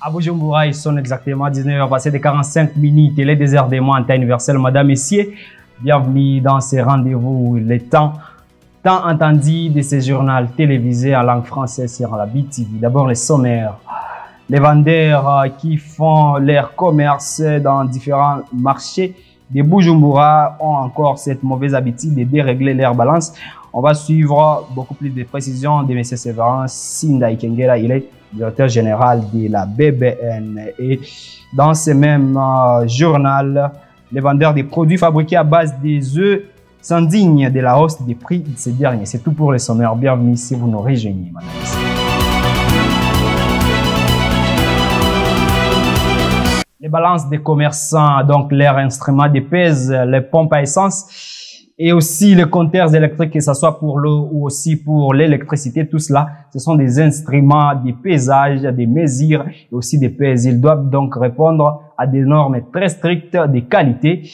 À Bujumbura, ils sont exactement 19h passées de 45 minutes. Il est désert-des-mois en temps universel. Madame, messieurs, bienvenue dans ce rendez-vous. Le temps tant entendu de ce journal télévisé en langue française sur la BTV. D'abord, les sommaires. Les vendeurs qui font leur commerce dans différents marchés de Bujumbura ont encore cette mauvaise habitude de dérégler leur balance. On va suivre beaucoup plus de précisions de M. Séverin Sinda Ikengera. Il est directeur général de la BBN. Et dans ce même journal, les vendeurs des produits fabriqués à base des œufs s'indignent de la hausse des prix de ces derniers. C'est tout pour les sommaires. Bienvenue si vous nous rejoignez, madame. Les balances des commerçants, donc leurs instruments de pèse, les pompes à essence et aussi les compteurs électriques, que ce soit pour l'eau ou aussi pour l'électricité, tout cela, ce sont des instruments de pesage, des mesures et aussi des pèses. Ils doivent donc répondre à des normes très strictes de qualité,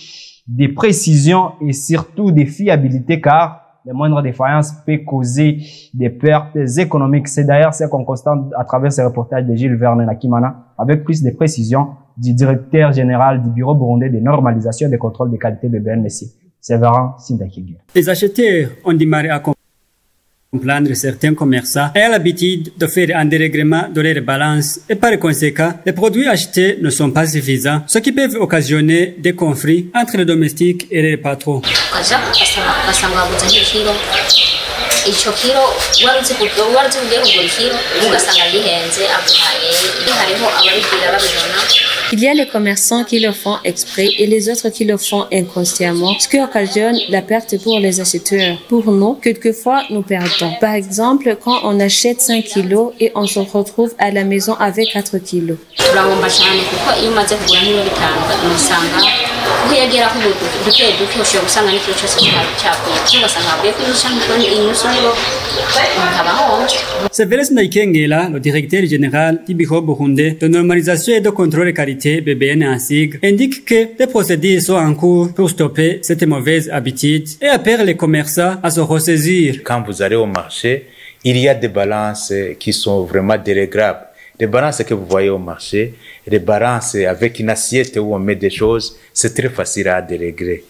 de précision et surtout de fiabilité, car les moindres défaillances peuvent causer des pertes économiques. C'est d'ailleurs ce qu'on constate à travers ce reportage de Gilles Vernet Nakimana, avec plus de précision du directeur général du Bureau burundais de normalisation et de contrôle de qualité BBN, M. Séverin Sinda Ikengera. Les acheteurs ont démarré à comprendre certains commerçants ayant l'habitude de faire un dérèglement de leur balance et par conséquent, les produits achetés ne sont pas suffisants, ce qui peut occasionner des conflits entre les domestiques et les patrons. Il y a les commerçants qui le font exprès et les autres qui le font inconsciemment, ce qui occasionne la perte pour les acheteurs. Pour nous, quelquefois, nous perdons. Par exemple, quand on achète 5 kilos et on se retrouve à la maison avec 4 kilos. Séverin Sinda Ikengera, le directeur général du Bureau burundais de normalisation et de contrôle de qualité BBN en sigle, indique que des procédures sont en cours pour stopper cette mauvaise habitude et appelle les commerçants à se ressaisir. Quand vous allez au marché, il y a des balances qui sont vraiment déréglables. Les balances que vous voyez au marché, les balances avec une assiette où on met des choses, c'est très facile à dérégler.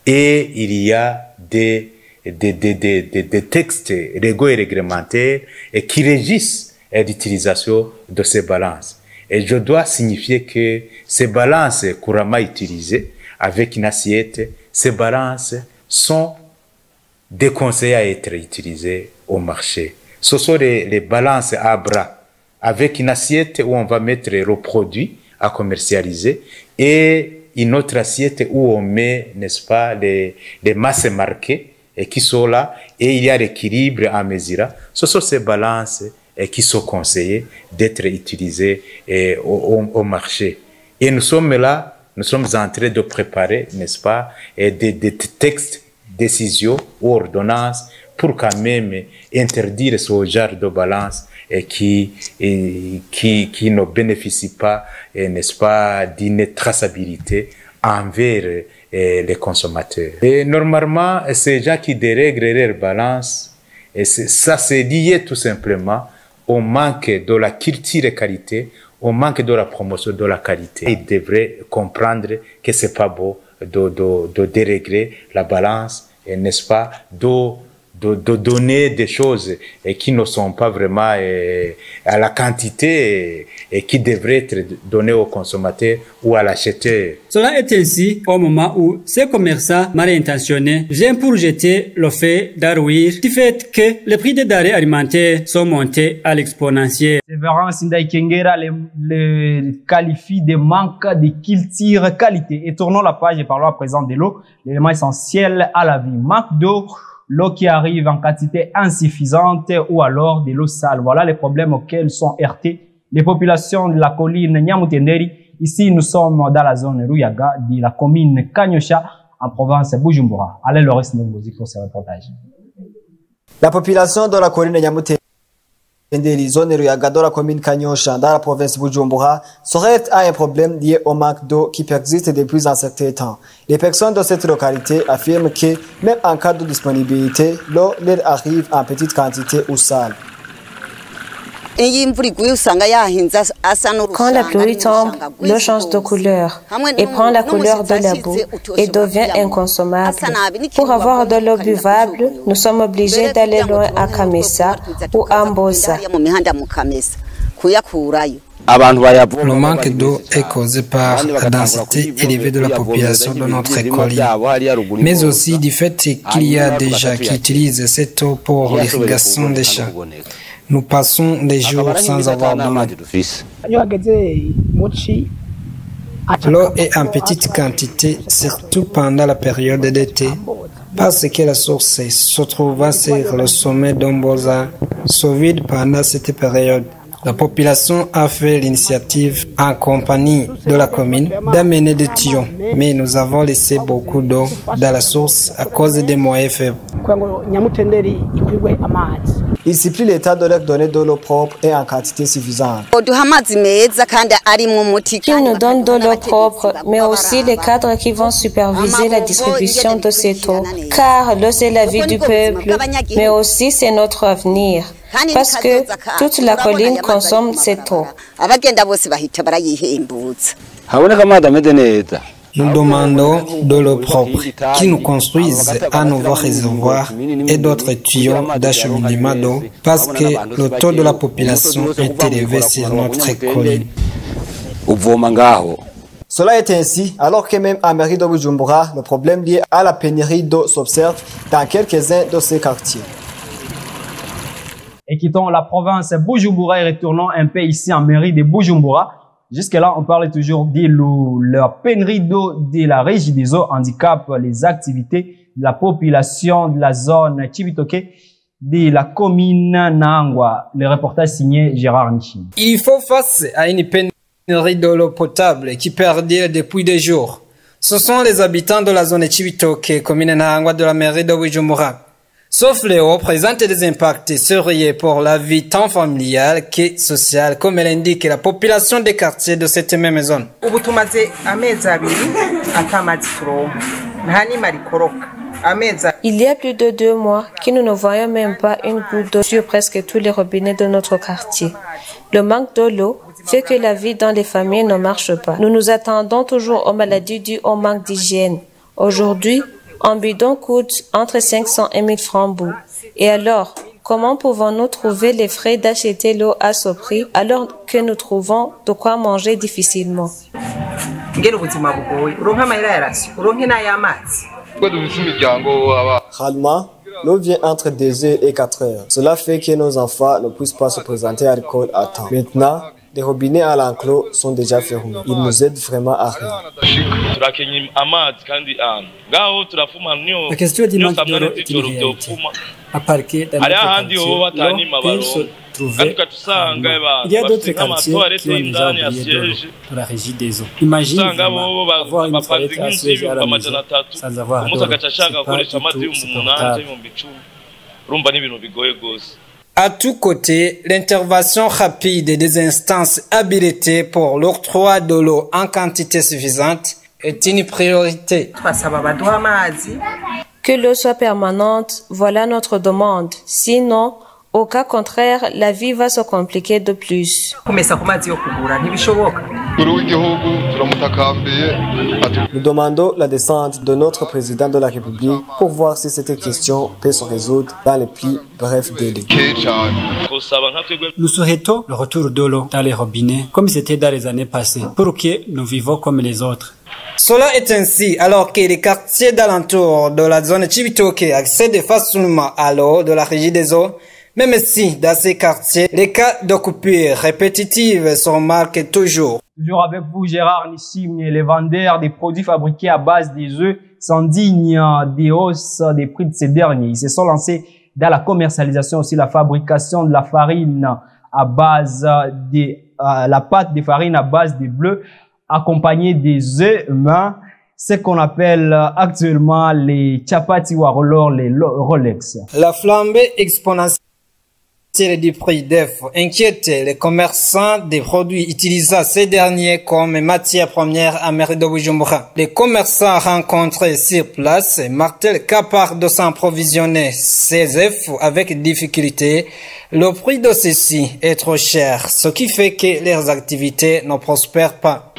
Et il y a des textes légaux et réglementaires qui régissent l'utilisation de ces balances. Et je dois signifier que ces balances couramment utilisées avec une assiette, ces balances sont déconseillées à être utilisées au marché. Ce sont les balances à bras avec une assiette où on va mettre le produit à commercialiser et une autre assiette où on met, n'est-ce pas, les masses marquées et qui sont là et il y a l'équilibre à mesure. Ce sont ces balances qui sont conseillées d'être utilisées au marché. Et nous sommes là, nous sommes en train de préparer, n'est-ce pas, des textes, décisions ou ordonnances pour quand même interdire ce genre de balance qui ne bénéficie pas, n'est-ce pas, d'une traçabilité envers les consommateurs. Et normalement, ces gens qui dérèglent leur balance, ça c'est lié tout simplement au manque de la culture de qualité, au manque de la promotion de la qualité. Ils devraient comprendre que c'est pas beau de dérégler la balance, n'est-ce pas, de donner des choses qui ne sont pas vraiment à la quantité et qui devraient être données aux consommateurs ou à l'acheteur. Cela est ainsi au moment où ces commerçants mal intentionnés viennent pour jeter le fait d'arrouir du fait que les prix des denrées alimentaires sont montés à l'exponentielle. Séverin Sinda Ikengera le qualifie de manque de culture qualité. Et tournons la page et parlons à présent de l'eau, l'élément essentiel à la vie. Manque d'eau, l'eau qui arrive en quantité insuffisante ou alors de l'eau sale. Voilà les problèmes auxquels sont heurtées les populations de la colline Nyamutenderi. Ici, nous sommes dans la zone Ruyaga de la commune Kanyosha en province de Bujumbura. Allez, Loris Nungozi pour ce reportage. La population de la colline Nyamutenderi, zone Ruyaga de la commune Kanyosha dans la province de Bujumbura, serait à un problème lié au manque d'eau qui persiste depuis un certain temps. Les personnes de cette localité affirment que, même en cas de disponibilité, l'eau leur arrive en petite quantité ou sale. Quand la pluie tombe, l'eau change de couleur et prend la couleur de la boue et devient inconsommable. Pour avoir de l'eau buvable, nous sommes obligés d'aller loin à Kamesa ou à Mbosa. Le manque d'eau est causé par la densité élevée de la population de notre colline, mais aussi du fait qu'il y a des gens qui utilisent cette eau pour l'irrigation des champs. Nous passons des jours sans avoir d'eau. L'eau est en petite quantité, surtout pendant la période d'été, parce que la source se trouve sur le sommet d'Omboza, se vide pendant cette période. La population a fait l'initiative, en compagnie de la commune, d'amener des tuyaux, mais nous avons laissé beaucoup d'eau dans la source à cause des moyens faibles. Il supplie l'État de leur donner de l'eau propre et en quantité suffisante. Qu'ils nous donnent de l'eau propre, mais aussi les cadres qui vont superviser la distribution de cette eau, car l'eau c'est la vie du peuple, mais aussi c'est notre avenir. Parce que toute la colline consomme cette eau. Nous demandons de l'eau propre, qui nous construisent un nouveau réservoir et d'autres tuyaux d'acheminement d'eau, parce que le taux de la population est élevé sur notre colline. Cela est ainsi, alors que même à mairie de Bujumbura, le problème lié à la pénurie d'eau s'observe dans quelques-uns de ces quartiers. Et quittons la province Bujumbura et retournons un peu ici en mairie de Bujumbura. Jusque-là, on parle toujours de la pénurie d'eau de la régie des eaux, handicap les activités de la population de la zone Chibitoke de la commune Nangwa. Le reportage signé Gérard Nichi. Il faut face à une pénurie d'eau potable qui perdure depuis des jours. Ce sont les habitants de la zone Chibitoke, commune Nangwa de la mairie de Bujumbura. Sauf l'eau présente des impacts sérieux pour la vie tant familiale que sociale, comme l'indique la population des quartiers de cette même zone. Il y a plus de 2 mois que nous ne voyons même pas une goutte d'eau sur presque tous les robinets de notre quartier. Le manque de l'eau fait que la vie dans les familles ne marche pas. Nous nous attendons toujours aux maladies dues au manque d'hygiène. Aujourd'hui, un bidon coûte entre 500 et 1000 francs bout. Et alors, comment pouvons-nous trouver les frais d'acheter l'eau à ce prix alors que nous trouvons de quoi manger difficilement? Rarement, l'eau vient entre 2h et 4h. Cela fait que nos enfants ne puissent pas se présenter à l'école à temps. Maintenant, les robinets à l'enclos sont déjà fermés. Ils nous aident vraiment à rien. La question du manque d'eau est une réalité. À part que dans notre quartier, l'eau peut se trouver. Il y a d'autres quartiers qui ont déjà oublié de l'eau pour la régie des eaux. Imagine avoir une toilette à siège à la maison sans avoir d'eau. C'est pas du tout supportable. À tout côté, l'intervention rapide des instances habilitées pour l'octroi de l'eau en quantité suffisante est une priorité. Que l'eau soit permanente, voilà notre demande. Sinon, au cas contraire, la vie va se compliquer de plus. Nous demandons la descente de notre président de la République pour voir si cette question peut se résoudre dans les plus brefs délais. Nous souhaitons le retour de l'eau dans les robinets comme c'était dans les années passées pour que nous vivons comme les autres. Cela est ainsi alors que les quartiers d'alentour de la zone Chibitoke accèdent facilement à l'eau de la régie des eaux. Même si, dans ces quartiers, les cas de coupures répétitives se remarquent toujours. Toujours avec vous, Gérard Nissim, les vendeurs des produits fabriqués à base des œufs s'indignent des hausses des prix de ces derniers. Ils se sont lancés dans la commercialisation aussi, la fabrication de la farine à base la pâte de farine à base de bleu, accompagnée des œufs humains, ce qu'on appelle actuellement les chapati ou alors les Rolex. La flambée exponentielle Du prix d'œuf inquiète les commerçants des produits utilisant ces derniers comme matière première à mairie de Bujumbura. Les commerçants rencontrés sur place martèlent qu'à part de s'approvisionner ces œufs avec difficulté, le prix de ceux-ci est trop cher, ce qui fait que leurs activités ne prospèrent pas.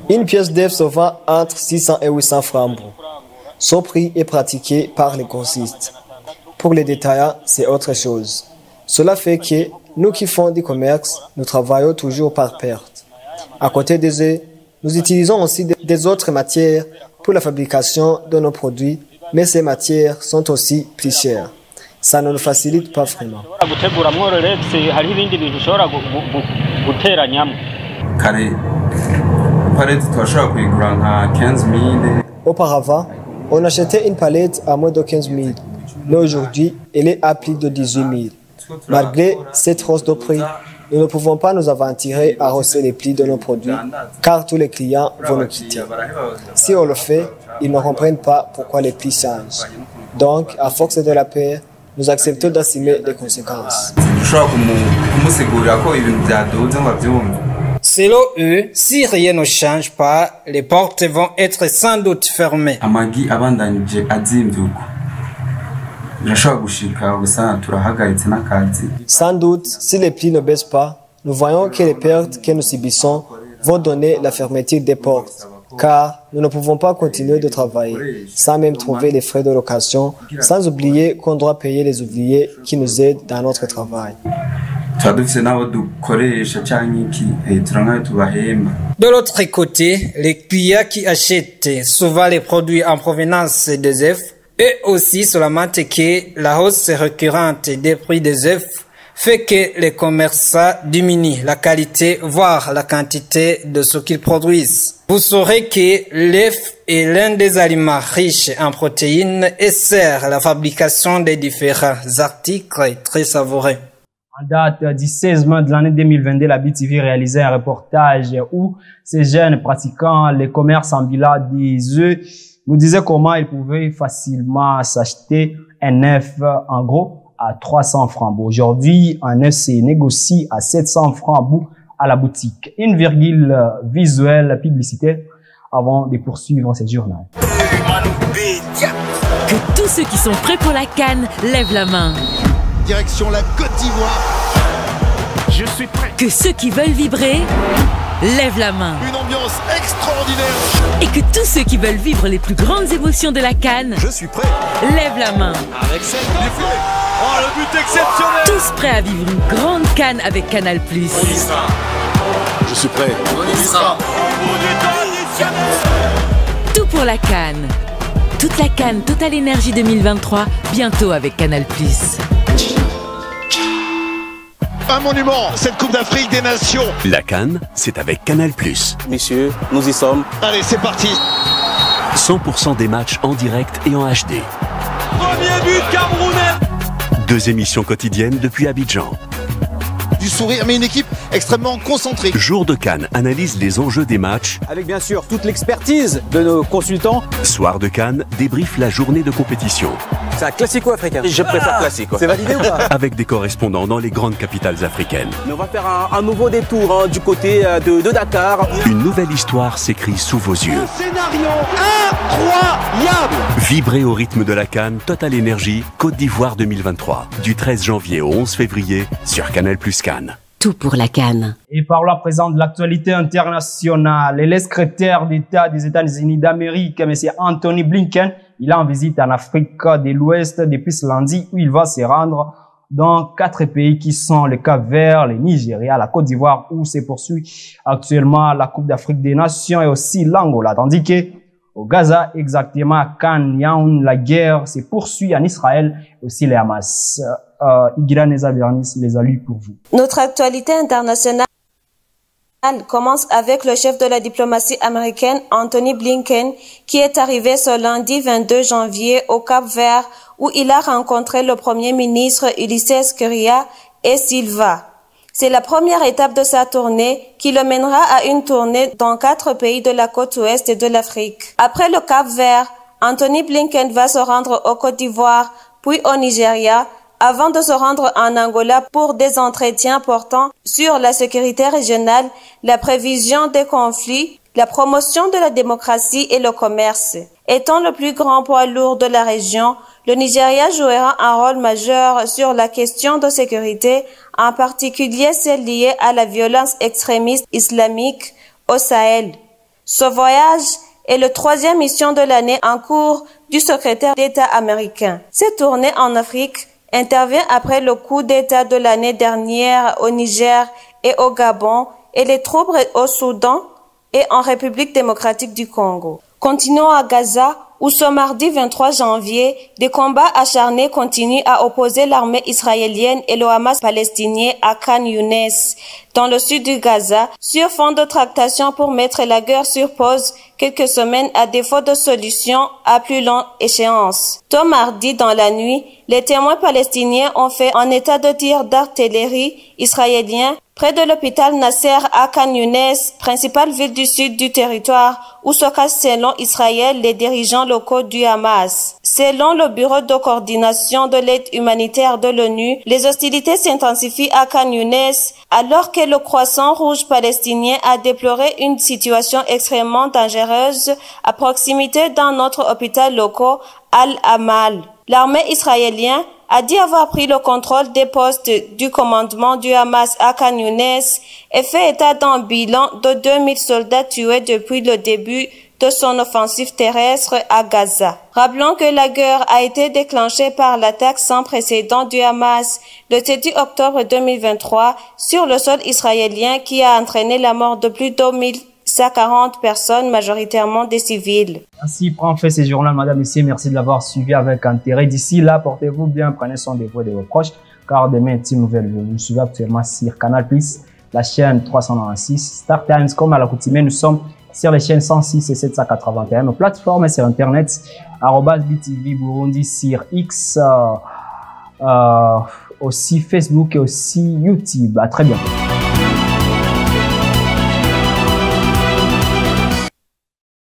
Une pièce d'œuf se vend entre 600 et 800 francs. Son prix est pratiqué par les grossistes. Pour les détaillants, c'est autre chose. Cela fait que nous qui font du commerce, nous travaillons toujours par perte. À côté des œufs, nous utilisons aussi des autres matières pour la fabrication de nos produits, mais ces matières sont aussi plus chères. Ça ne nous facilite pas vraiment. Auparavant, on achetait une palette à moins de 15 000, mais aujourd'hui, elle est à plus de 18 000. Malgré cette hausse de prix, nous ne pouvons pas nous aventurer à hausser les prix de nos produits, car tous les clients vont nous quitter. Si on le fait, ils ne comprennent pas pourquoi les prix changent. Donc, à force de la peur, nous acceptons d'assumer les conséquences. Selon eux, si rien ne change pas, les portes vont être sans doute fermées. Sans doute, si les prix ne baissent pas, nous voyons que les pertes que nous subissons vont donner la fermeture des portes, car nous ne pouvons pas continuer de travailler sans même trouver les frais de location, sans oublier qu'on doit payer les ouvriers qui nous aident dans notre travail. De l'autre côté, les clients qui achètent souvent les produits en provenance des œufs, eux aussi se lamentent que la hausse récurrente des prix des œufs fait que les commerçants diminuent la qualité, voire la quantité de ce qu'ils produisent. Vous saurez que l'œuf est l'un des aliments riches en protéines et sert à la fabrication des différents articles très savoureux. En date du 16 mai de l'année 2022, la BTV réalisait un reportage où ces jeunes pratiquant les commerces ambulants des œufs nous disaient comment ils pouvaient facilement s'acheter un œuf en gros à 300 francs. Aujourd'hui, un œuf se négocie à 700 francs à la boutique. Une virgule visuelle publicitaire avant de poursuivre ce journal. Que tous ceux qui sont prêts pour la CAN lèvent la main. Direction la Côte d'Ivoire. Je suis prêt. Que ceux qui veulent vibrer lèvent la main. Une ambiance extraordinaire. Et que tous ceux qui veulent vivre les plus grandes émotions de la CAN, je suis prêt. Lèvent la main. Avec cette oh, le but exceptionnel. Tous prêts à vivre une grande CAN avec Canal+. On y sera. Je suis prêt. On y sera. Tout pour la CAN. Toute la CAN Total Énergie 2023, bientôt avec Canal+. Un monument, cette Coupe d'Afrique des Nations. La CAN, c'est avec Canal+. Messieurs, nous y sommes. Allez, c'est parti. 100% des matchs en direct et en HD. Premier but camerounais. 2 émissions quotidiennes depuis Abidjan. Du sourire, mais une équipe extrêmement concentrée. Jour de CAN analyse les enjeux des matchs. Avec bien sûr toute l'expertise de nos consultants. Soir de CAN débriefe la journée de compétition. C'est un classico-africain. Je préfère classico. C'est validé ou pas? Avec des correspondants dans les grandes capitales africaines. Mais on va faire un nouveau détour du côté de Dakar. Une nouvelle histoire s'écrit sous vos yeux. Un scénario incroyable. Vibrez au rythme de la CAN Total Énergie Côte d'Ivoire 2023. Du 13 janvier au 11 février sur Canal+ CAN. Tout pour la CAN. Et parlons à présent de l'actualité internationale. Et le secrétaire d'État des États-Unis d'Amérique, M. Anthony Blinken, il est en visite en Afrique de l'Ouest depuis ce lundi où il va se rendre dans 4 pays qui sont le Cap-Vert, le Nigeria, la Côte d'Ivoire où se poursuit actuellement la Coupe d'Afrique des Nations et aussi l'Angola. Tandis que au Gaza, exactement à Khan Yaoun, la guerre se poursuit en Israël et aussi les Hamas. Igira Nezabernis les a lus pour vous. Notre actualité internationale commence avec le chef de la diplomatie américaine, Anthony Blinken, qui est arrivé ce lundi 22 janvier au Cap-Vert, où il a rencontré le premier ministre Ulysses Kuria et Silva. C'est la première étape de sa tournée qui le mènera à une tournée dans 4 pays de la côte ouest de l'Afrique. Après le Cap-Vert, Anthony Blinken va se rendre au Côte d'Ivoire, puis au Nigeria, avant de se rendre en Angola pour des entretiens portant sur la sécurité régionale, la prévision des conflits, la promotion de la démocratie et le commerce. Étant le plus grand poids lourd de la région, le Nigeria jouera un rôle majeur sur la question de sécurité, en particulier celle liée à la violence extrémiste islamique au Sahel. Ce voyage est la 3e mission de l'année en cours du secrétaire d'État américain. Cette tournée en Afrique intervient après le coup d'État de l'année dernière au Niger et au Gabon et les troubles au Soudan et en République démocratique du Congo. Continuons à Gaza, où ce mardi 23 janvier, des combats acharnés continuent à opposer l'armée israélienne et le Hamas palestinien à Khan Younes, dans le sud du Gaza, sur fond de tractation pour mettre la guerre sur pause quelques semaines à défaut de solution à plus longue échéance. Tôt mardi dans la nuit, les témoins palestiniens ont fait un état de tir d'artillerie israélien près de l'hôpital Nasser à Khan Younes, principale ville du sud du territoire, où se cachent selon Israël les dirigeants locaux du Hamas. Selon le Bureau de coordination de l'aide humanitaire de l'ONU, les hostilités s'intensifient à Khan Younes, alors que le Croissant Rouge palestinien a déploré une situation extrêmement dangereuse à proximité d'un autre hôpital local, Al-Amal. L'armée israélienne a dit avoir pris le contrôle des postes du commandement du Hamas à Khan Younes et fait état d'un bilan de 2000 soldats tués depuis le début de son offensive terrestre à Gaza. Rappelons que la guerre a été déclenchée par l'attaque sans précédent du Hamas le 7 octobre 2023 sur le sol israélien qui a entraîné la mort de plus de 1140 personnes, majoritairement des civils. Ainsi prend fait ce journal, madame, messieurs. Merci de l'avoir suivi avec intérêt. D'ici là, portez-vous bien, prenez soin de vous et de vos proches, car demain, une nouvelle. Vous suivez actuellement sur Canal+, la chaîne 396, Star Times, comme à l'accoutumée, nous sommes sur les chaînes 106 et 781, nos plateformes sur Internet, @BTV Burundi, sur X, aussi Facebook et aussi YouTube. À très bientôt.